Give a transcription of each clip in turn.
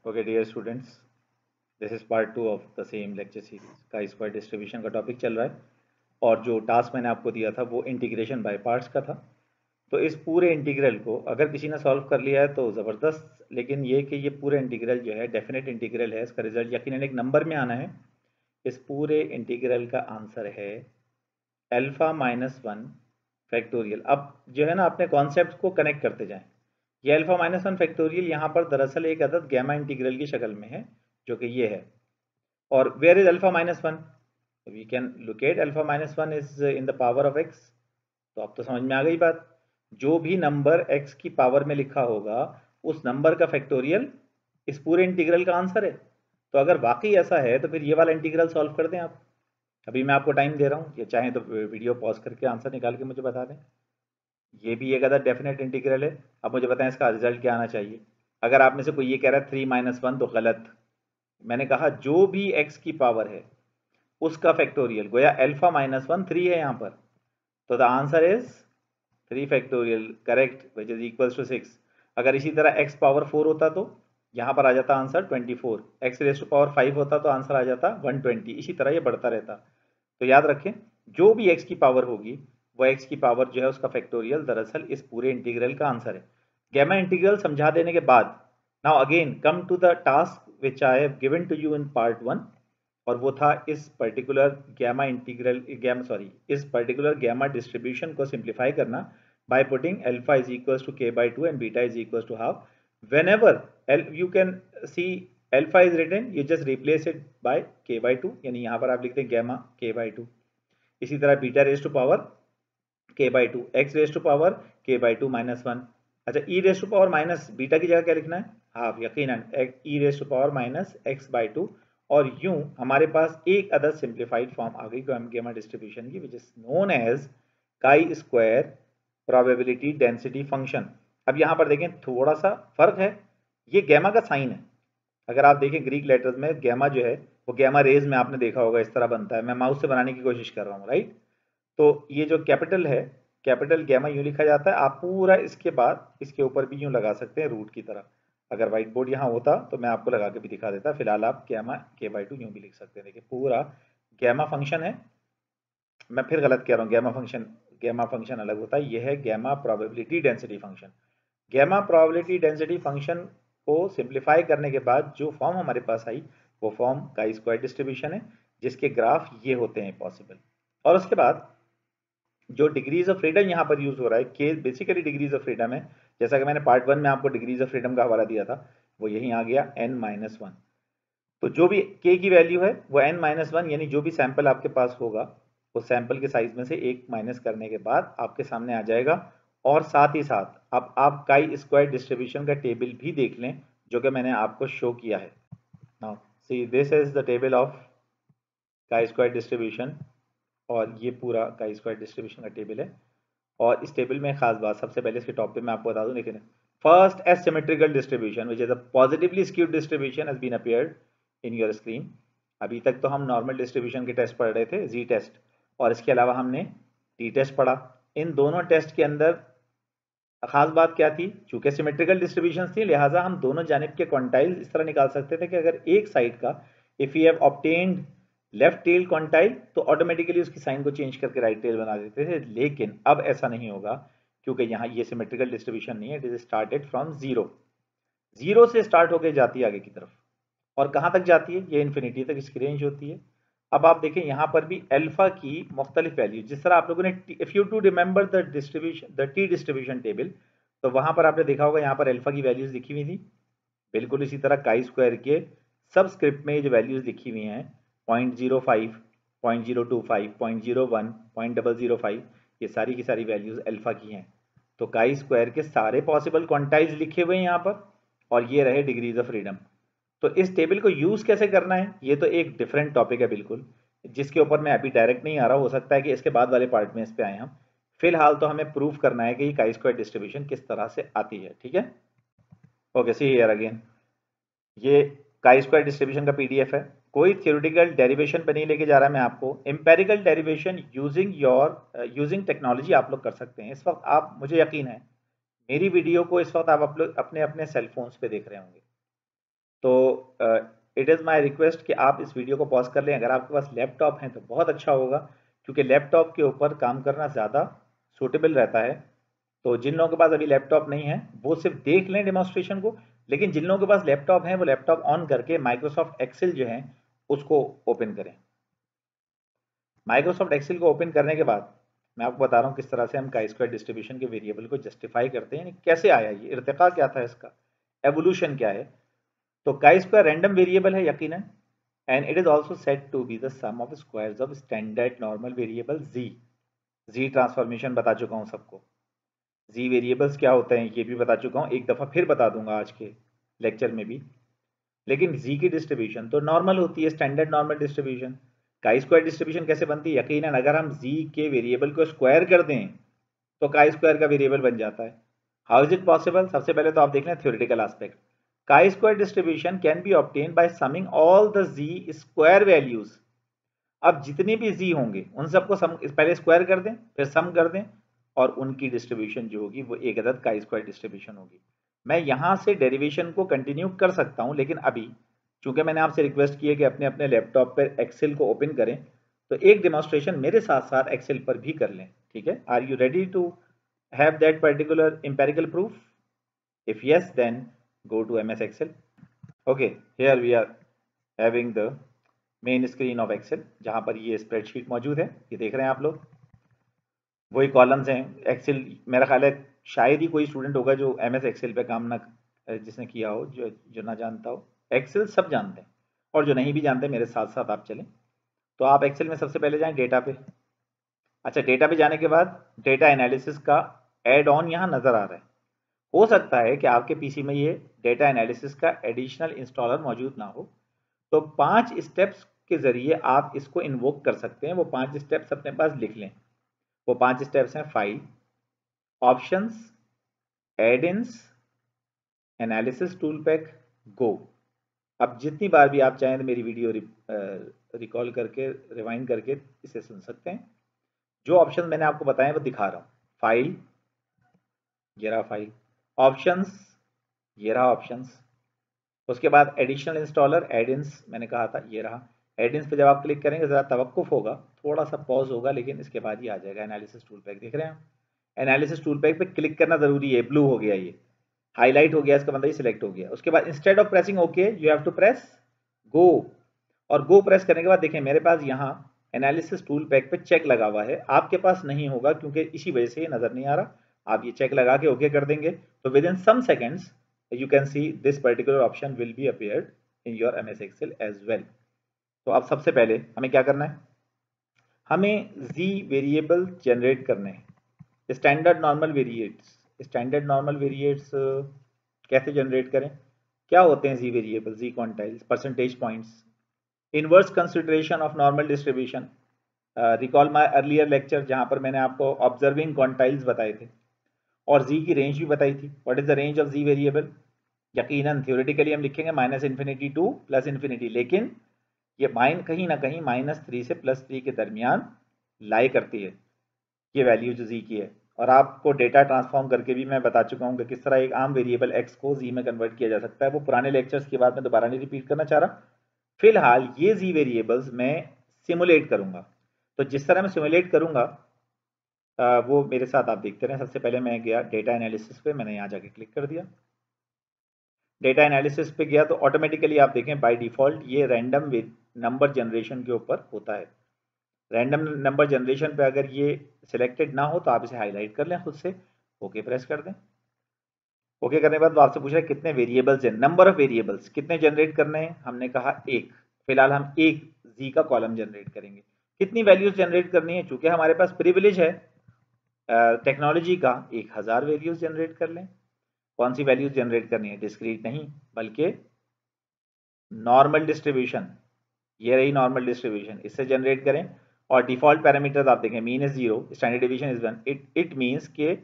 Okay dear students, this is part 2 of the same lecture series का square distribution का topic चल रहा है। और जो टास्क मैंने आपको दिया था वो इंटीग्रेशन बाय पार्ट्स का था। तो इस पूरे इंटीग्रल को अगर किसी ने सॉल्व कर लिया है तो ज़बरदस्त, लेकिन ये कि ये पूरा इंटीग्रल जो है डेफिनेट इंटीग्रल है, इसका रिजल्ट यकीनन एक नंबर में आना है। इस पूरे इंटीग्रल का आंसर है अल्फा माइनस वन फैक्टोरियल। अब जो है ना, अपने कॉन्सेप्ट को कनेक्ट करते जाएं। ये अल्फा माइनस वन फैक्टोरियल यहाँ पर दरअसल एक अदद गैमा इंटीग्रल की शक्ल में है, जो कि ये है। और where is alpha minus one? We can locate alpha minus one is in the power of x. तो अब तो समझ में आ गई बात। जो भी नंबर x की पावर में लिखा होगा उस नंबर का फैक्टोरियल इस पूरे इंटीग्रल का आंसर है। तो अगर वाकई ऐसा है तो फिर ये वाला इंटीग्रल सॉल्व कर दें आप। अभी मैं आपको टाइम दे रहा हूँ, ये चाहें तो वीडियो पॉज करके आंसर निकाल के मुझे बता दें। ये भी एक अदर डेफिनेट इंटीग्रल है। अब मुझे बताएं इसका रिजल्ट क्या आना चाहिए। अगर आप में से कोई ये कह रहा है 3 - 1 तो गलत। मैंने कहा जो भी x की पावर है उसका फैक्टोरियल, गोया अल्फा माइनस वन 3 है यहाँ पर। तो the answer is 3 factorial correct, which is equals to 6। अगर इसी तरह x पावर 4 होता तो यहाँ पर आ जाता answer 24। x raise to power 5 होता तो आंसर आ जाता 120। इसी तरह ये बढ़ता रहता। तो याद रखें, जो भी x की पावर होगी वो x की पावर जो है उसका फैक्टोरियल दरअसल इस पूरे इंटीग्रल का आंसर है। गैमा इंटीग्रल समझा देने के बाद now again come to the task which I have given to you in part 1। और वो था इस पर्टिकुलर गैमा इंटीग्रल इस पर्टिकुलर गैमा डिस्ट्रीब्यूशन को सिंप्लीफाई करना by putting alpha is equals to k by 2 and beta is equals to half. Whenever you can see alpha is written, you just replace it by k by 2, यानी यहाँ पर आप लिखते हैं gamma k by 2। इसी तरह beta raise to power k by 2, x raise to power k by 2 minus 1। अच्छा, e raise to power minus beta की जगह क्या लिखना है? हाफ, यकीनन e raise to power minus x by 2। और यूं हमारे पास एक अदर सिंप्लीफाइड फॉर्म आ गई गैमा डिस्ट्रीब्यूशन की, which is known as chi square probability density function. अब यहाँ पर देखें थोड़ा सा फर्क है, ये गैमा का साइन है। अगर आप देखें ग्रीक लेटर्स में गैमा जो है वो गैमा रेज में आपने देखा होगा इस तरह बनता है। मैं माउस से बनाने की कोशिश कर रहा हूँ, राइट। तो ये जो कैपिटल है, कैपिटल गैमा यूं लिखा जाता है। आप पूरा इसके बाद इसके ऊपर भी यूं लगा सकते हैं रूट की तरह। अगर व्हाइट बोर्ड यहाँ होता तो मैं आपको लगा के भी दिखा देता। फिलहाल आप गैमा k by 2 यूं भी लिख सकते हैं। देखिए पूरा गैमा फंक्शन है। मैं फिर गलत कह रहा हूँ, गैमा फंक्शन अलग होता है। यह है gamma probability density function. Gamma probability density function को सिंप्लीफाई करने के बाद जो फॉर्म हमारे पास आई वो फॉर्म का स्क्वायर डिस्ट्रीब्यूशन है, जिसके ग्राफ ये होते हैं पॉसिबल। और उसके बाद जो डिग्रीज ऑफ फ्रीडम यहाँ पर यूज हो रहा है, के बेसिकली डिग्रीज ऑफ फ्रीडम है। जैसा कि मैंने पार्ट 1 में आपको डिग्रीज ऑफ फ्रीडम का हवाला दिया था, वो यहीं आ गया n-1। तो जो भी k की वैल्यू है वो n-1, यानी जो भी सैंपल आपके पास होगा उस सैंपल के साइज में से एक माइनस करने के बाद आपके सामने आ जाएगा। और साथ ही साथ अब आप काई स्क्वायर डिस्ट्रीब्यूशन का टेबल भी देख लें, जो कि मैंने आपको शो किया है। Now see this is the table of काई स्क्वायर डिस्ट्रीब्यूशन। और ये पूरा काई स्क्वायर डिस्ट्रीब्यूशन का टेबल है। और इस टेबल में खास बात, सबसे पहले इसके टॉप पे मैं आपको बता दूं, लेकिन first asymmetrical distribution which is a positively skewed distribution has been appeared in your screen. अभी तक तो हम नॉर्मल डिस्ट्रीब्यूशन के टेस्ट पढ़ रहे थे, जी टेस्ट, और इसके अलावा हमने टी टेस्ट पढ़ा। इन दोनों टेस्ट के अंदर खास बात क्या थी? चूंकि सिमेट्रिकल डिस्ट्रीब्यूशन थी, लिहाजा हम दोनों जानिब के क्वांटाइल्स इस तरह निकाल सकते थे कि अगर एक साइड का if you have obtained left tail quantile तो ऑटोमेटिकली उसकी साइन को चेंज करके राइट टेल बना देते थे। लेकिन अब ऐसा नहीं होगा, क्योंकि यहाँ ये सिमेट्रिकल डिस्ट्रीब्यूशन नहीं है। It is started from zero. Zero से स्टार्ट होकर जाती है आगे की तरफ। और कहाँ तक जाती है? ये इन्फिनिटी तक इसकी रेंज होती है। अब आप देखें यहाँ पर भी अल्फा की मुख्तलिफ वैल्यू, जिस तरह आप लोगों ने if you to remember the distribution, the T distribution table, तो वहां पर आपने देखा होगा यहाँ पर अल्फा की वैल्यूज लिखी हुई थी। बिल्कुल इसी तरह काई स्क्वायर के सबस्क्रिप्ट में ये जो वैल्यूज लिखी हुई हैं 0.05, 0.025, 0.01, 0.005, ये सारी की सारी वैल्यूज अल्फा की हैं। तो काई स्क्वायर के सारे पॉसिबल क्वांटाइल्स लिखे हुए हैं यहाँ पर, और ये रहे डिग्रीज ऑफ फ्रीडम। तो इस टेबल को यूज कैसे करना है ये तो एक डिफरेंट टॉपिक है बिल्कुल, जिसके ऊपर मैं अभी डायरेक्ट नहीं आ रहा। हो सकता है कि इसके बाद वाले पार्ट में इस पे आए हम। फिलहाल तो हमें प्रूफ करना है कि काई स्क्वायर डिस्ट्रीब्यूशन किस तरह से आती है, ठीक है। ओके, सी हियर अगेन, ये काई स्क्वायर डिस्ट्रीब्यूशन का पीडीएफ है। कोई थ्योरेटिकल डेरिवेशन पे नहीं लेके जा रहा है मैं आपको। एम्पेरिकल डेरिवेशन यूजिंग टेक्नोलॉजी आप लोग कर सकते हैं। इस वक्त आप, मुझे यकीन है मेरी वीडियो को इस वक्त आप अपने अपने सेलफोन्स पे देख रहे होंगे। तो इट इज़ माय रिक्वेस्ट कि आप इस वीडियो को पॉज कर लें। अगर आपके पास लैपटॉप है तो बहुत अच्छा होगा, क्योंकि लैपटॉप के ऊपर काम करना ज़्यादा सूटेबल रहता है। तो जिन लोगों के पास अभी लैपटॉप नहीं है वो सिर्फ देख लें डेमोन्स्ट्रेशन को, लेकिन जिन लोगों के पास लैपटॉप है वो लैपटॉप ऑन करके माइक्रोसॉफ्ट एक्सेल जो है उसको ओपन करें। माइक्रोसॉफ्ट एक्सेल को ओपन करने के बाद मैं आपको बता रहा हूँ किस तरह से हम काई स्क्वायर डिस्ट्रीब्यूशन के वेरिएबल को जस्टिफाई करते हैं, यानी कैसे आया ये, इर्तिका क्या था इसका, एवोल्यूशन क्या है। तो काई स्क्वायर रैंडम वेरिएबल है यकीनन, and it is also said to be the sum of squares of standard normal variable Z. Z transformation बता चुका हूँ सबको, जी वेरिएबल्स क्या होते हैं ये भी बता चुका हूँ, एक दफ़ा फिर बता दूंगा आज के लेक्चर में भी। लेकिन जी की डिस्ट्रीब्यूशन तो नॉर्मल होती है, स्टैंडर्ड नॉर्मल डिस्ट्रीब्यूशन। काई स्क्वायर डिस्ट्रीब्यूशन कैसे बनती है, यकीनन अगर हम जी के वेरिएबल को स्क्वायर कर दें तो काई स्क्वायर का वेरिएबल बन जाता है। हाउ इज इट पॉसिबल, सबसे पहले तो आप देख लें theoretical aspect. Chi square distribution can be obtain by summing all the Z square values. अब जितने भी जी होंगे उन सबको सम पहले स्क्वायर कर दें फिर सम कर दें, और उनकी डिस्ट्रीब्यूशन जो होगी वो एक अदद काई स्क्वायर डिस्ट्रीब्यूशन होगी। मैं यहाँ से डेरिवेशन को कंटिन्यू कर सकता हूँ, लेकिन अभी चूंकि मैंने आपसे रिक्वेस्ट की है कि अपने अपने लैपटॉप पर एक्सेल को ओपन करें, तो एक डेमोन्स्ट्रेशन मेरे साथ साथ एक्सेल पर भी कर लें। ठीक है, are you ready to have that particular empirical proof? If yes, then go to MS Excel. Okay, here we are having the main screen of Excel, जहाँ पर ये स्प्रेडशीट मौजूद है, ये देख रहे हैं आप लोग, वही कॉलम्स हैं। एक्सेल मेरा ख्याल है शायद ही कोई स्टूडेंट होगा जो MS Excel पे काम ना जिसने किया हो, जो ना जानता हो। एक्सेल सब जानते हैं, और जो नहीं भी जानते मेरे साथ साथ आप चलें। तो आप एक्सेल में सबसे पहले जाएं डेटा पे। अच्छा, डेटा पे जाने के बाद डेटा एनालिसिस का एड ऑन यहाँ नज़र आ रहा है। हो सकता है कि आपके पीसी में ये डेटा एनालिसिस का एडिशनल इंस्टॉलर मौजूद ना हो, तो 5 स्टेप्स के ज़रिए आप इसको इन्वोक कर सकते हैं। वो 5 स्टेप्स अपने पास लिख लें। वो 5 स्टेप्स हैं: file, options, add ins, analysis tool pack, go. अब जितनी बार भी आप चाहें तो मेरी वीडियो रिकॉल करके रिवाइंड करके इसे सुन सकते हैं। जो ऑप्शन मैंने आपको बताए वो दिखा रहा हूँ। फाइल, ये रहा फाइल। ऑप्शंस, ये रहा ऑप्शंस। उसके बाद एडिशनल इंस्टॉलर, एड-इन्स मैंने कहा था, ये रहा। एड-इन्स पे जब आप क्लिक करेंगे ज़रा तवक्कुफ होगा, थोड़ा सा पॉज होगा, लेकिन इसके बाद ही आ जाएगा। एनालिसिस टूल पैक देख रहे हैं, एनालिसिस टूल पैक पे क्लिक करना जरूरी है। ब्लू हो गया, ये हाईलाइट हो गया, इसका मतलब ये सिलेक्ट हो गया। उसके बाद instead of pressing okay you have to press go, और गो प्रेस करने के बाद देखें मेरे पास यहाँ एनालिसिस टूल पैक पे चेक लगा हुआ है। आपके पास नहीं होगा क्योंकि इसी वजह से ये नजर नहीं आ रहा। आप ये चेक लगा के ओके कर देंगे तो within some seconds you can see this particular option will be appeared in your MS Excel as well. तो अब सबसे पहले हमें क्या करना है, हमें z वेरिएबल जनरेट करने हैं। स्टैंडर्ड नॉर्मल वेरिएट्स, स्टैंडर्ड नॉर्मल वेरिएट्स कैसे जनरेट करें, क्या होते हैं z variable, z quantiles, percentage points, inverse consideration of normal distribution. Recall my earlier lecture जहां पर मैंने आपको ऑब्जर्विंग क्वांटाइल्स बताए थे और z की रेंज भी बताई थी। What is the range of z variable, यकीनन थ्योरेटिकली हम लिखेंगे -∞ टू +∞, लेकिन ये कहीं ना कहीं -3 से +3 के दरमियान लाई करती है ये वैल्यू जो जी की है। और आपको डेटा ट्रांसफॉर्म करके भी मैं बता चुका हूँ कि किस तरह एक आम वेरिएबल एक्स को जी में कन्वर्ट किया जा सकता है। वो पुराने लेक्चर्स की बात मैं दोबारा नहीं रिपीट करना चाह रहा। फिलहाल ये जी वेरिएबल्स मैं सिमुलेट करूंगा, तो जिस तरह मैं सिमुलेट करूंगा वो मेरे साथ आप देखते रहें। सबसे पहले मैं गया डेटा एनालिसिस पे, मैंने यहाँ जाके क्लिक कर दिया। डेटा एनालिसिस पे गया तो ऑटोमेटिकली आप देखें बाय डिफ़ॉल्ट ये रैंडम नंबर जनरेशन के ऊपर होता है। रैंडम नंबर जनरेशन पे अगर ये सिलेक्टेड ना हो तो आप इसे हाईलाइट कर लें खुद से, ओके प्रेस कर दें। ओके करने के बाद वो आपसे पूछ रहा है कितने वेरिएबल्स हैं, नंबर ऑफ वेरिएबल्स कितने जनरेट करने हैं। हमने कहा एक, फिलहाल हम एक जी का कॉलम जनरेट करेंगे। कितनी वैल्यूज जनरेट करनी है, चूंकि हमारे पास प्रिविलेज है टेक्नोलॉजी का, 1000 वैल्यूज जनरेट कर लें। कौन सी वैल्यूज जनरेट करनी है, डिस्क्रीट नहीं बल्कि नॉर्मल डिस्ट्रीब्यूशन, ये रही नॉर्मल डिस्ट्रीब्यूशन, इससे जनरेट करें। और डिफॉल्ट पैरामीटर्स आप देखें, mean is 0, standard division is 1। It means के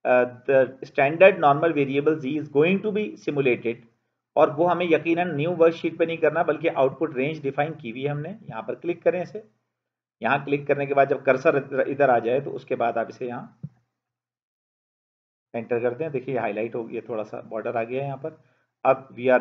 the standard normal variable z is going to be simulated, और वो हमें यकीनन न्यू वर्कशीट पे नहीं करना बल्कि आउटपुट रेंज डिफाइन की हुई है हमने। यहाँ पर क्लिक करें इसे, यहाँ क्लिक करने के बाद जब कर्सर इधर आ जाए तो उसके बाद आप इसे यहाँ एंटर करते हैं। देखिए हाईलाइट हो गया, थोड़ा सा बॉर्डर आ गया है यहाँ पर। अब वी आर